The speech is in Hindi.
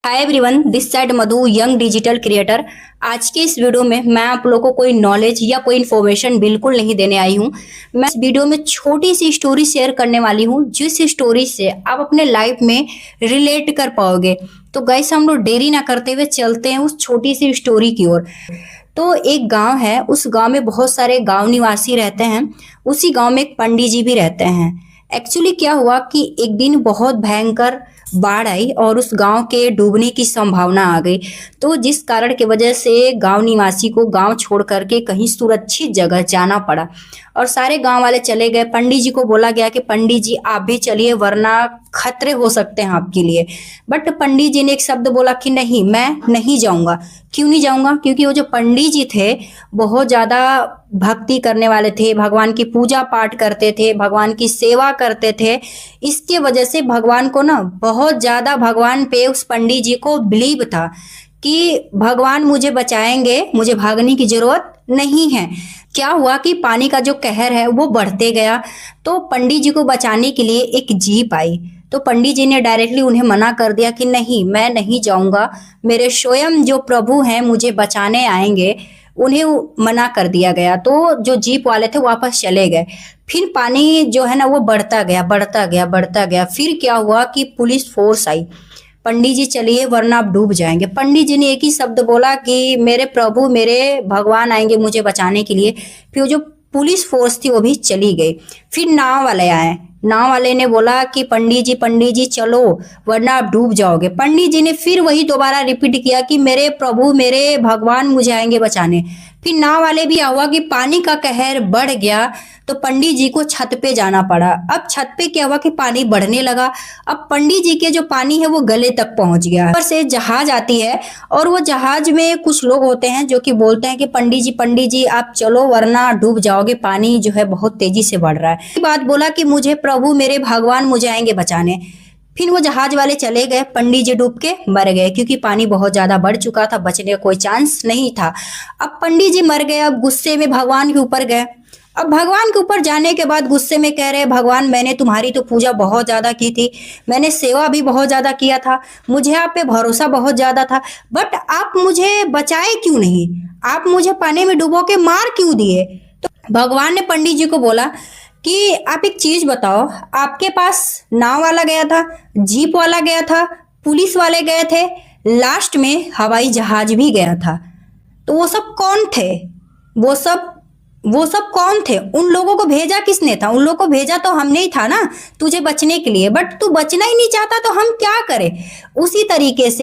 Hi everyone, this side Madhu, young digital creator. आज के इस वीडियो में मैं आप लोगों को कोई नॉलेज या कोई इन्फॉर्मेशन बिल्कुल नहीं देने आई हूँ। मैं इस वीडियो में छोटी सी स्टोरी शेयर करने वाली हूँ, जिस स्टोरी से आप अपने लाइफ में रिलेट कर पाओगे। तो गाइस, हम लोग देरी ना करते हुए चलते हैं उस छोटी सी स्टोरी की ओर। तो एक गांव है, उस गांव में बहुत सारे गांव निवासी रहते हैं। उसी गांव में एक पंडित जी भी रहते हैं। एक्चुअली क्या हुआ कि एक दिन बहुत भयंकर बाढ़ आई और उस गांव के डूबने की संभावना आ गई। तो जिस कारण की वजह से गांव निवासी को गांव छोड़ करके कहीं सुरक्षित जगह जाना पड़ा और सारे गांव वाले चले गए। पंडित जी को बोला गया कि पंडित जी आप भी चलिए, वरना खतरे हो सकते हैं आपके लिए। बट पंडित जी ने एक शब्द बोला कि नहीं, मैं नहीं जाऊंगा। क्यों नहीं जाऊंगा? क्योंकि वो जो पंडित जी थे बहुत ज्यादा भक्ति करने वाले थे, भगवान की पूजा पाठ करते थे, भगवान की सेवा करते थे। इसके वजह से भगवान को ना बहुत ज्यादा, भगवान पे उस पंडित जी को बिलीव था कि भगवान मुझे बचाएंगे, मुझे भागने की जरूरत नहीं है। क्या हुआ कि पानी का जो कहर है वो बढ़ते गया। तो पंडित जी को बचाने के लिए एक जीप आई। तो पंडित जी ने डायरेक्टली उन्हें मना कर दिया कि नहीं, मैं नहीं जाऊंगा, मेरे स्वयं जो प्रभु हैं मुझे बचाने आएंगे। उन्हें मना कर दिया गया। तो जो जीप वाले थे वापस चले गए। फिर पानी जो है ना वो बढ़ता गया, बढ़ता गया, बढ़ता गया। फिर क्या हुआ कि पुलिस फोर्स आई। पंडित जी चलिए, वरना आप डूब जाएंगे। पंडित जी ने एक ही शब्द बोला कि मेरे प्रभु, मेरे भगवान आएंगे मुझे बचाने के लिए। फिर जो पुलिस फोर्स थी वो भी चली गई। फिर नाव वाले आए। नाव वाले ने बोला कि पंडित जी चलो, वरना आप डूब जाओगे। पंडित जी ने फिर वही दोबारा रिपीट किया कि मेरे प्रभु, मेरे भगवान मुझे आएंगे बचाने। फिर नाव वाले भी हुआ कि पानी का कहर बढ़ गया। तो पंडित जी को छत पे जाना पड़ा। अब छत पे क्या हुआ कि पानी बढ़ने लगा। अब पंडित जी के जो पानी है वो गले तक पहुंच गया। ऊपर से जहाज आती है और वो जहाज में कुछ लोग होते हैं जो कि बोलते हैं कि पंडित जी आप चलो, वरना डूब जाओगे, पानी जो है बहुत तेजी से बढ़ रहा है। ये बात बोला कि मुझे प्रभु, मेरे भगवान मुझे आएंगे बचाने। फिर वो जहाज वाले चले गए। पंडित जी डूब के मर गए क्योंकि पानी बहुत ज्यादा बढ़ चुका था, बचने का कोई चांस नहीं था। अब पंडित जी मर गए। अब गुस्से में भगवान के ऊपर गए। अब भगवान के ऊपर जाने के बाद गुस्से में कह रहे, भगवान मैंने तुम्हारी तो पूजा बहुत ज्यादा की थी, मैंने सेवा भी बहुत ज्यादा किया था, मुझे आप पे भरोसा बहुत ज्यादा था, बट आप मुझे बचाए क्यों नहीं? आप मुझे पानी में डुबो के मार क्यों दिए? तो भगवान ने पंडित जी को बोला कि आप एक चीज बताओ, आपके पास नाव वाला गया था, जीप वाला गया था, पुलिस वाले गए थे, लास्ट में हवाई जहाज भी गया था। तो वो सब कौन थे? वो सब वो सब कौन थे? उन लोगों को भेजा किसने था? उन लोगों को भेजा तो हमने ही था ना, तुझे बचने के लिए। बट तू बचना ही नहीं चाहता तो हम क्या करें? उसी तरीके से